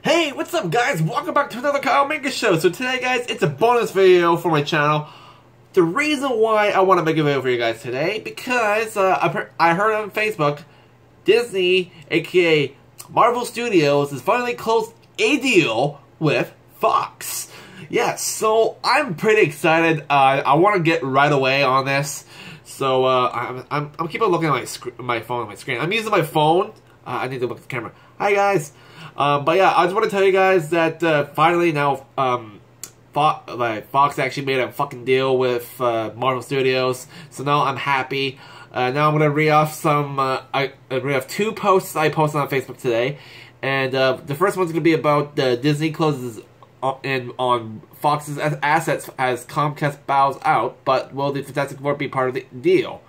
Hey, what's up guys? Welcome back to another Kyle Minkus Show. So today guys, it's a bonus video for my channel. The reason why I want to make a video for you guys today, because I heard on Facebook, Disney, aka Marvel Studios, has finally closed a deal with Fox. Yeah, so I'm pretty excited. I want to get right away on this. So I'm keeping looking at my phone on my screen. I'm using my phone. I need to look at the camera. Hi guys. But yeah, I just want to tell you guys that finally now Fox actually made a fucking deal with Marvel Studios. So now I'm happy. Now I'm gonna read off some. I read off two posts I posted on Facebook today, and the first one's gonna be about Disney closes on Fox's assets as Comcast bows out. But will the Fantastic Four be part of the deal?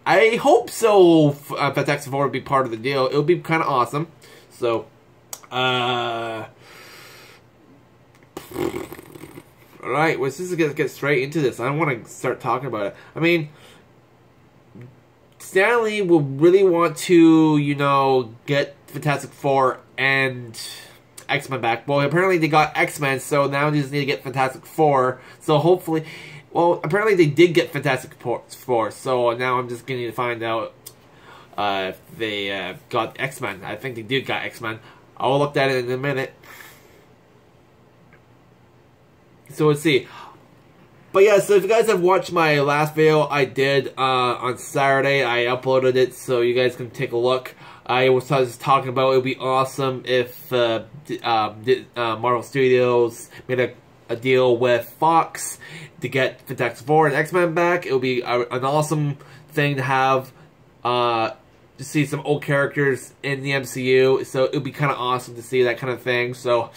I hope so. Fantastic Four will be part of the deal. It would be kind of awesome. So. Alright, well, just to get straight into this. I don't want to start talking about it. I mean, Stan Lee will really want to, you know, get Fantastic Four and X-Men back. Well, apparently they got X-Men, so now they just need to get Fantastic Four. So hopefully, well, apparently they did get Fantastic Four, so now I'm just going to find out if they got X-Men. I think they did got X-Men. I'll look at it in a minute. So let's see. But yeah, so if you guys have watched my last video I did on Saturday, I uploaded it so you guys can take a look. I was just talking about it would be awesome if Marvel Studios made a deal with Fox to get Fantastic Four and X-Men back. It would be an awesome thing to have. To see some old characters in the MCU, so it would be kind of awesome to see that kind of thing. So,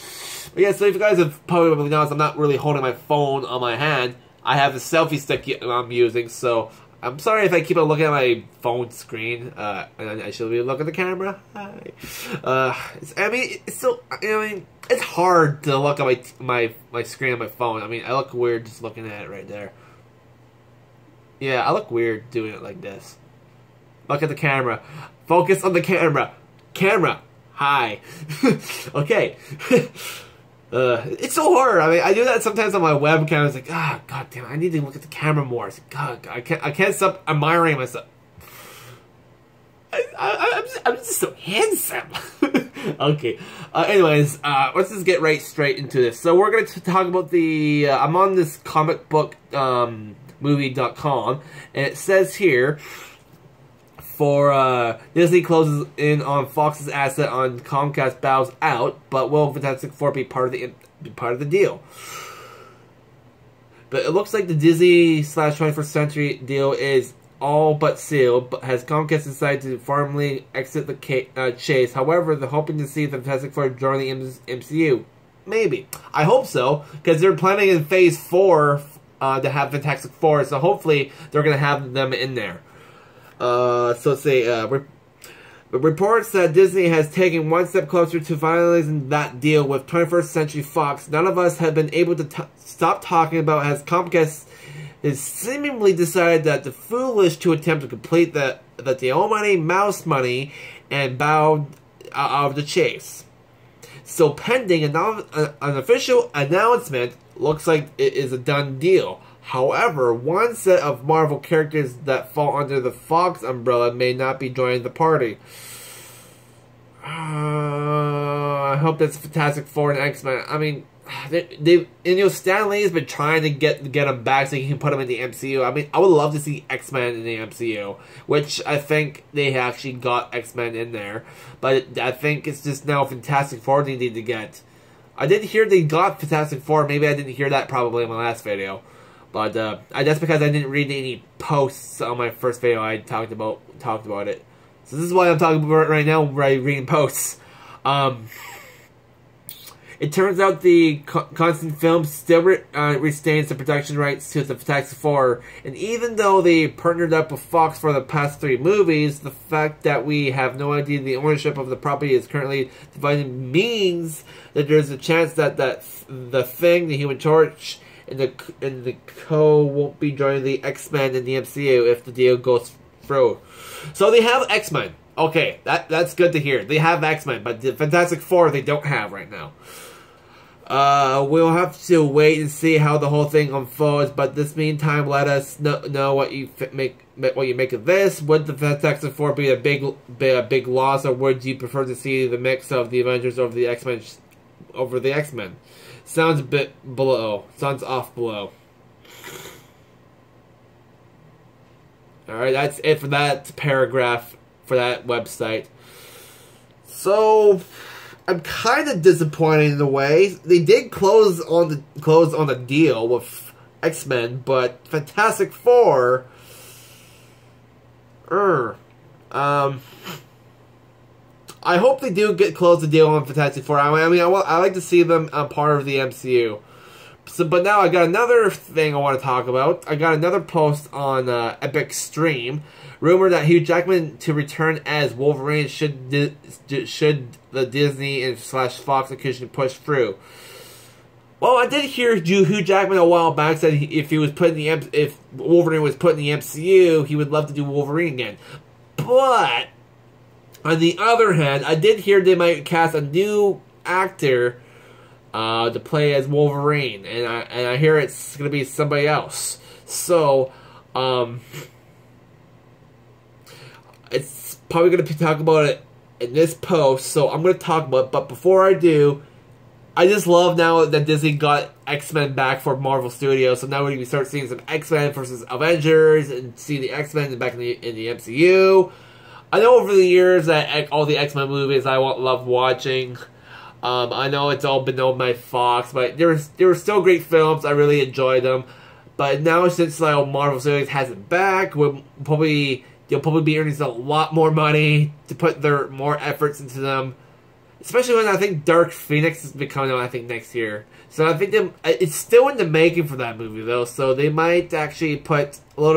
but yeah, so if you guys have probably noticed, I'm not really holding my phone on my hand. I have the selfie stick I'm using, so I'm sorry if I keep on looking at my phone screen. And I should be looking at the camera. Hi. I mean, it's still, I mean, it's hard to look at my screen on my phone. I mean, I look weird just looking at it right there. Yeah, I look weird doing it like this. Look at the camera. Focus on the camera. Camera. Hi. Okay. It's so hard. I mean, I do that sometimes on my webcam. It's like, god damn it, I need to look at the camera more. It's like, God, I can't stop admiring myself. I'm just so handsome. Okay. Anyways, let's just get straight into this. So we're going to talk about the... I'm on this comic book movie.com, and it says here... For Disney closes in on Fox's asset on Comcast bows out, but will Fantastic Four be part of the deal? But it looks like the Disney/21st Century deal is all but sealed. But has Comcast decided to formally exit the chase? However, they're hoping to see the Fantastic Four join the MCU. Maybe. I hope so, because they're planning in Phase 4 to have Fantastic Four. So hopefully they're gonna have them in there. So let's say, reports that Disney has taken one step closer to finalizing that deal with 21st Century Fox. None of us have been able to stop talking about as Comcast has seemingly decided that it's foolish to attempt to complete the almighty mouse money and bowed out of the chase. So pending an official announcement, looks like it is a done deal. However, one set of Marvel characters that fall under the Fox umbrella may not be joining the party. I hope that's Fantastic Four and X-Men. I mean, Stan Lee has been trying to get them back so he can put them in the MCU. I mean, I would love to see X-Men in the MCU, which I think they actually got X-Men in there. But I think it's just now Fantastic Four they need to get. I did hear they got Fantastic Four. Maybe I didn't hear that probably in my last video. But that's because I didn't read any posts on my first video. I talked about it. So this is why I'm talking about it right now, reading posts. It turns out the Constant Films still retains the production rights to the Fantastic Four, and even though they partnered up with Fox for the past 3 movies, the fact that we have no idea the ownership of the property is currently divided means that there's a chance that the Thing, the Human Torch, and the Co won't be joining the X-Men in the MCU if the deal goes through. So they have X-Men. Okay, that's good to hear. They have X-Men, but the Fantastic Four they don't have right now. We'll have to wait and see how the whole thing unfolds. But this meantime, let us know what you make of this. Would the Fantastic Four be a big loss, or would you prefer to see the mix of the Avengers over the X-Men? Sounds a bit below. Sounds off below. Alright, that's it for that paragraph for that website. So I'm kind of disappointed in a way. They did close on the deal with X-Men, but Fantastic Four. I hope they do close the deal on Fantastic Four. I like to see them part of the MCU. So, but now I got another thing I want to talk about. I got another post on Epic Stream. Rumor that Hugh Jackman to return as Wolverine should the Disney and / Fox acquisition push through. Well, I did hear Hugh Jackman a while back said if Wolverine was put in the MCU, he would love to do Wolverine again. But on the other hand, I did hear they might cast a new actor to play as Wolverine, and I hear it's gonna be somebody else. So, it's probably gonna talk about it in this post. So I'm gonna talk about it, but before I do, I just love now that Disney got X-Men back for Marvel Studios. So now we can start seeing some X-Men versus Avengers, and see the X-Men back in the MCU. I know over the years that all the X-Men movies I loved watching. I know it's all been owned by Fox, but they were still great films. I really enjoyed them. But now since Marvel Studios has it back, they'll probably be earning a lot more money to put their more efforts into them. Especially when I think Dark Phoenix is coming out, I think, next year. So I think it's still in the making for that movie though. So they might actually put it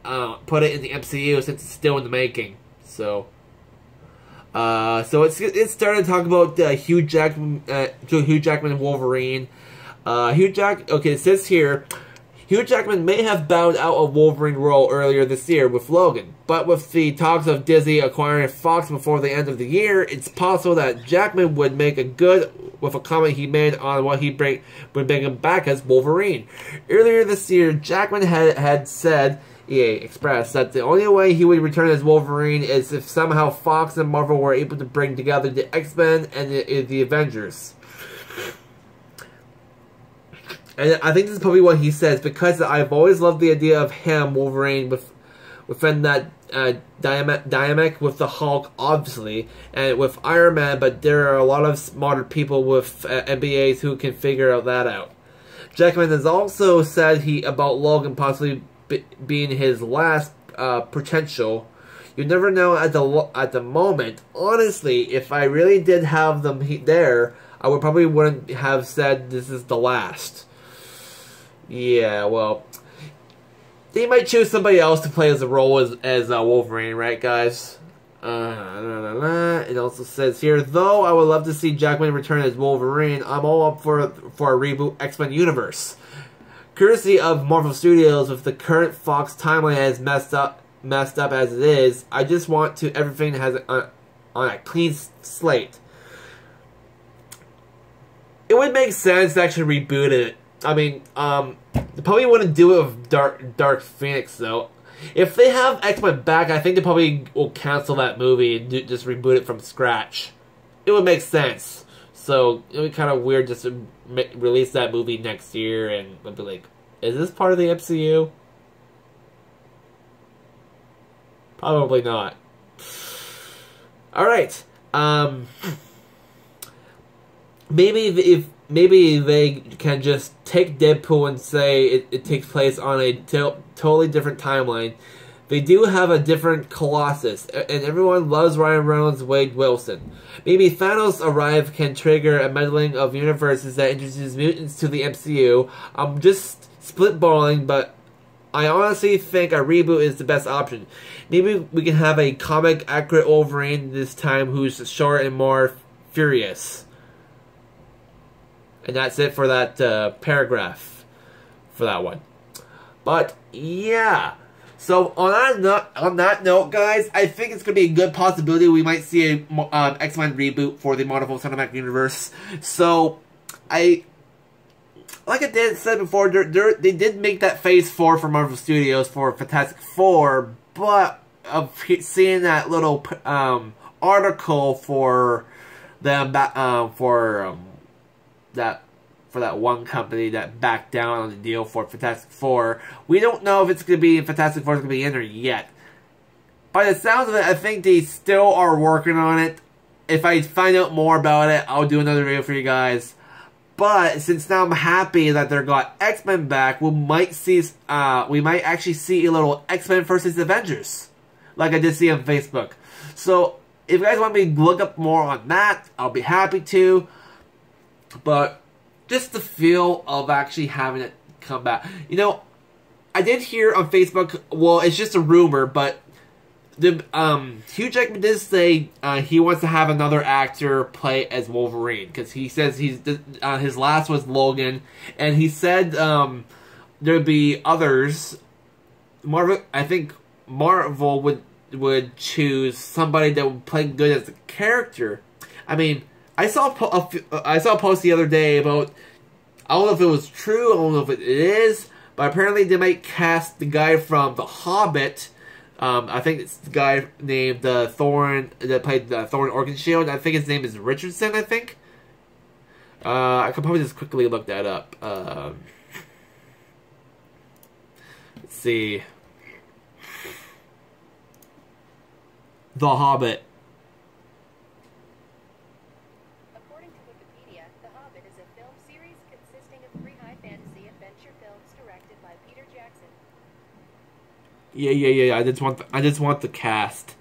in the MCU since it's still in the making. So. So it's starting to talk about Hugh Jackman and Wolverine. Okay, it says here, Hugh Jackman may have bowed out of Wolverine role earlier this year with Logan, but with the talks of Disney acquiring Fox before the end of the year, it's possible that Jackman would make a good with a comment he made on what would bring him back as Wolverine. Earlier this year, Jackman had said. EA expressed that the only way he would return as Wolverine is if somehow Fox and Marvel were able to bring together the X-Men and the Avengers. And I think this is probably what he says, because I've always loved the idea of him, Wolverine, within that dynamic with the Hulk, obviously, and with Iron Man, but there are a lot of smarter people with MBAs who can figure that out. Jackman has also said about Logan possibly being his last potential. You never know at the moment. Honestly, if I really did have them there, I probably wouldn't have said this is the last. Yeah, well, they might choose somebody else to play as the role as Wolverine, right, guys? It also says here, though I would love to see Jackman return as Wolverine, I'm all up for a reboot X-Men universe. Courtesy of Marvel Studios, with the current Fox timeline as messed up as it is, I just want to everything has on a clean slate. It would make sense to actually reboot it. I mean, they probably wouldn't do it with Dark Phoenix though. If they have X-Men back, I think they probably will cancel that movie and just reboot it from scratch. It would make sense. So it would be kind of weird just to release that movie next year and I'd be like, is this part of the MCU? Probably not. Alright. Maybe they can just take Deadpool and say it takes place on a totally different timeline. They do have a different Colossus, and everyone loves Ryan Reynolds' Wade Wilson. Maybe Thanos Arrive can trigger a meddling of universes that introduces mutants to the MCU. I'm just spitballing, but I honestly think a reboot is the best option. Maybe we can have a comic-accurate Wolverine this time who's short and more furious. And that's it for that paragraph for that one. But, yeah. So on that note, guys, I think it's gonna be a good possibility we might see a X-Men reboot for the Marvel Cinematic Universe. So like I said before, they did make that Phase 4 for Marvel Studios for Fantastic Four, but of seeing that little article for them for that one company that backed down on the deal for Fantastic Four. We don't know if it's going to be in Fantastic Four is going to be in there yet. By the sounds of it, I think they still are working on it. If I find out more about it, I'll do another video for you guys. But since now I'm happy that they got X-Men back, we might actually see a little X-Men versus Avengers, like I did see on Facebook. So if you guys want me to look up more on that, I'll be happy to. But just the feel of actually having it come back. You know, I did hear on Facebook, well, it's just a rumor, but the Hugh Jackman did say he wants to have another actor play as Wolverine, because he says his last was Logan, and he said there'd be others. I think Marvel would choose somebody that would play good as a character. I mean, I saw a post the other day about, I don't know if it was true, I don't know if it is, but apparently they might cast the guy from The Hobbit. I think it's the guy named Thorne that played Thorne Oakenshield. I think his name is Richardson, I think. I could probably just quickly look that up. Let's see. The Hobbit. According to Wikipedia, The Hobbit is a film series consisting of 3 high fantasy adventure films directed by Peter Jackson. Yeah. I just want the cast.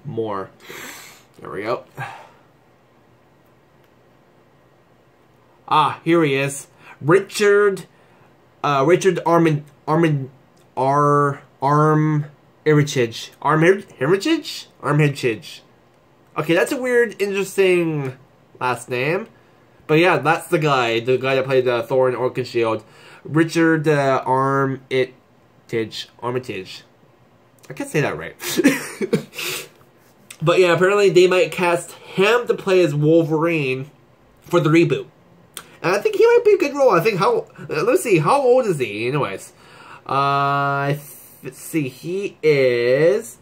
More. There we go. Ah, here he is. Richard Armitage. Okay, that's a weird, interesting last name. But yeah, that's the guy that played Thor in Oakenshield. Richard Armitage. I can't say that right. But yeah, apparently they might cast him to play as Wolverine for the reboot. And I think he might be a good role. I think let's see, how old is he? Anyways, let's see, he is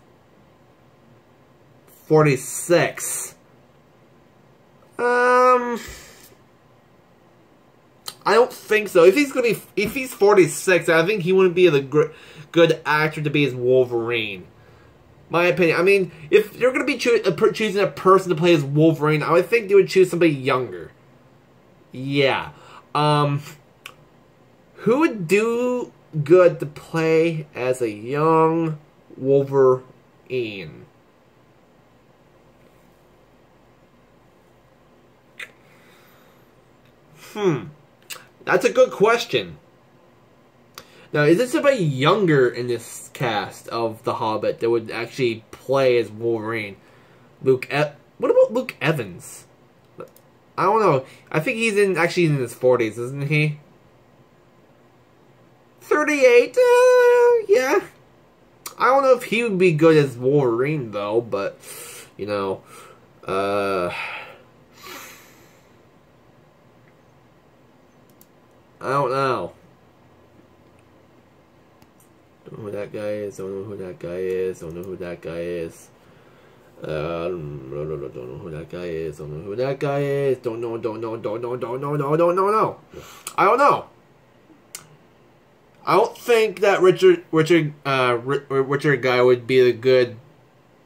46. I don't think so. If he's 46, I think he wouldn't be the good actor to be as Wolverine. My opinion. I mean, if you're going to be choosing a person to play as Wolverine, I would think they would choose somebody younger. Yeah. Who would do good to play as a young Wolverine? That's a good question. Now, is there somebody younger in this cast of The Hobbit that would actually play as Wolverine? What about Luke Evans? I don't know. I think he's actually in his 40s, isn't he? 38? Yeah. I don't know if he would be good as Wolverine, though, but, you know, I don't know. Don't know who that guy is. Don't know who that guy is. Don't know who that guy is. Don't know who that guy is. Don't know who that guy is. Don't know. I don't know. I don't think that Richard guy would be a good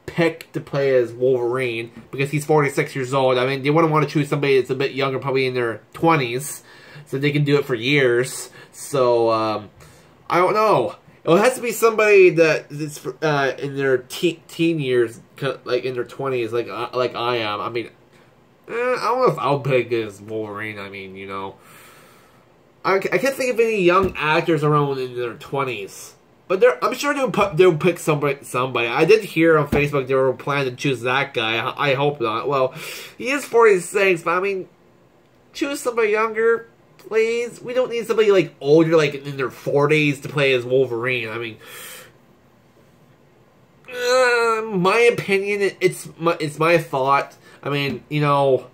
pick to play as Wolverine because he's 46 years old. I mean, they wouldn't want to choose somebody that's a bit younger, probably in their 20s, so they can do it for years. So I don't know. It has to be somebody that is in their teen years, like in their 20s, like I am. I mean, I don't know if I'll pick as Wolverine. I mean, you know, I can't think of any young actors around in their 20s. But I'm sure they'll pick somebody. I did hear on Facebook they were planning to choose that guy. I hope not. Well, he is 46, but I mean, choose somebody younger, please. We don't need somebody like older, like in their 40s, to play as Wolverine. I mean, my opinion, it's my thought. I mean, you know,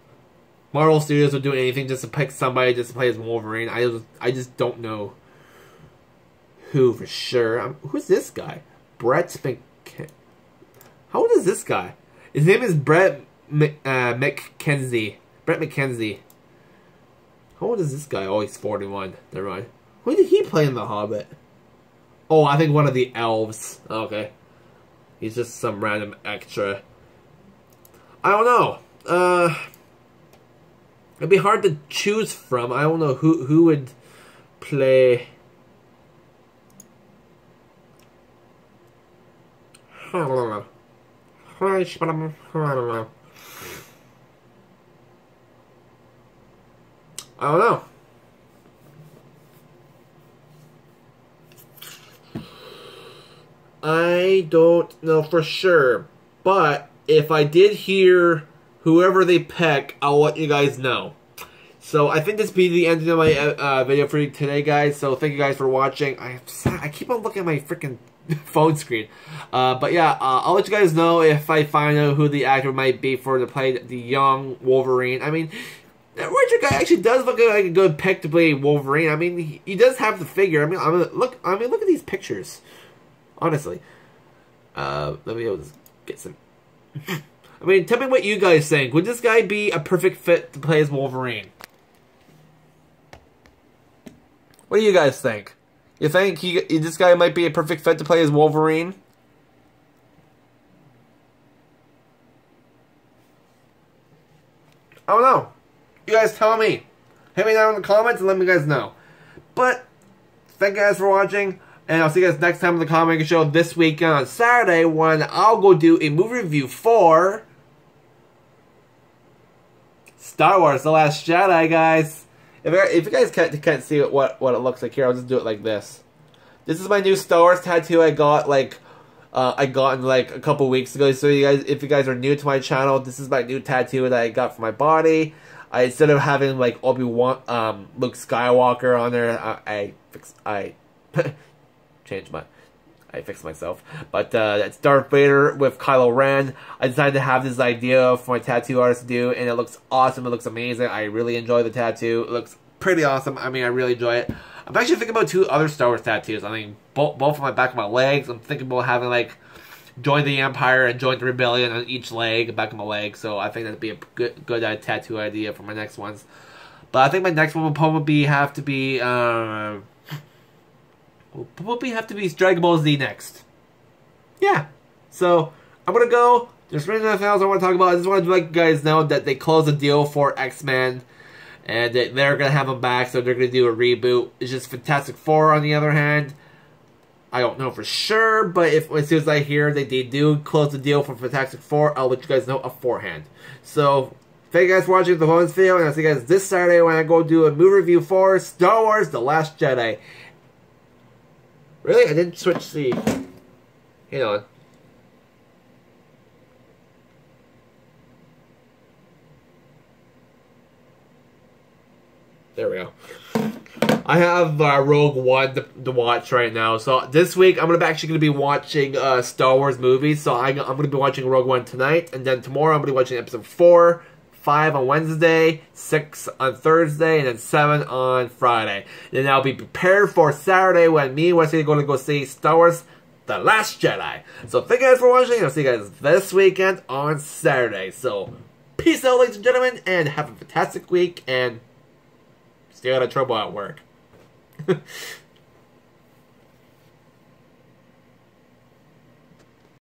Marvel Studios will do anything just to pick somebody just to play as Wolverine. I just don't know who for sure. Who's this guy? Brett How old is this guy? His name is Brett McKenzie. Brett McKenzie. How old is this guy? Oh, he's 41. Never mind. Who did he play in The Hobbit? Oh, I think one of the elves. Okay. He's just some random extra. I don't know. It'd be hard to choose from. I don't know who would play. I don't know. I don't know for sure, but if I did hear whoever they pick, I'll let you guys know. So I think this will be the end of my video for you today, guys. So thank you guys for watching. I keep on looking at my freaking phone screen. But yeah, I'll let you guys know if I find out who the actor might be to play the young Wolverine. I mean, that Richard guy actually does look like a good pick to play Wolverine. I mean, he does have the figure. I mean, look at these pictures. Honestly, let me just get some. I mean, tell me what you guys think. Would this guy be a perfect fit to play as Wolverine? What do you guys think? You think this guy might be a perfect fit to play as Wolverine? I don't know. You guys tell me. Hit me down in the comments and let me guys know. But, thank you guys for watching. And I'll see you guys next time on the Comic Maker Show this weekend on Saturday when I'll go do a movie review for Star Wars The Last Jedi, guys. If you guys can't see what it looks like here, I'll just do it like this. This is my new Star Wars tattoo I got like a couple weeks ago. So you guys, if you guys are new to my channel, this is my new tattoo that I got for my body. Instead of having like Obi-Wan, Luke Skywalker on there, I fixed myself. But it's Darth Vader with Kylo Ren. I decided to have this idea for my tattoo artist to do, and it looks awesome. It looks amazing. I really enjoy the tattoo. It looks pretty awesome. I mean, I really enjoy it. I'm actually thinking about 2 other Star Wars tattoos. I mean, both on my back of my legs. I'm thinking about having like join the Empire and join the Rebellion on each leg, back of my leg. So I think that'd be a good tattoo idea for my next ones. But I think my next one will probably have to be Dragon Ball Z next. Yeah. So I'm gonna go. There's really nothing else I want to talk about. I just want to let you guys know that they closed a deal for X-Men, and that they're gonna have them back. So they're gonna do a reboot. It's just Fantastic Four on the other hand. I don't know for sure, but as soon as I hear that they do close the deal for Fantastic Four, I'll let you guys know beforehand. So thank you guys for watching the bonus video, and I'll see you guys this Saturday when I go do a movie review for Star Wars The Last Jedi. Really? I didn't switch the... Hang on. There we go. I have Rogue One to watch right now. So this week, I'm actually going to be watching Star Wars movies. So I'm going to be watching Rogue One tonight. And then tomorrow, I'm going to be watching episode 4, 5 on Wednesday, 6 on Thursday, and then 7 on Friday. Then I'll be prepared for Saturday when me and Wesley are going to go see Star Wars The Last Jedi. So thank you guys for watching. I'll see you guys this weekend on Saturday. So peace out, ladies and gentlemen, and have a fantastic week, and stay out of trouble at work.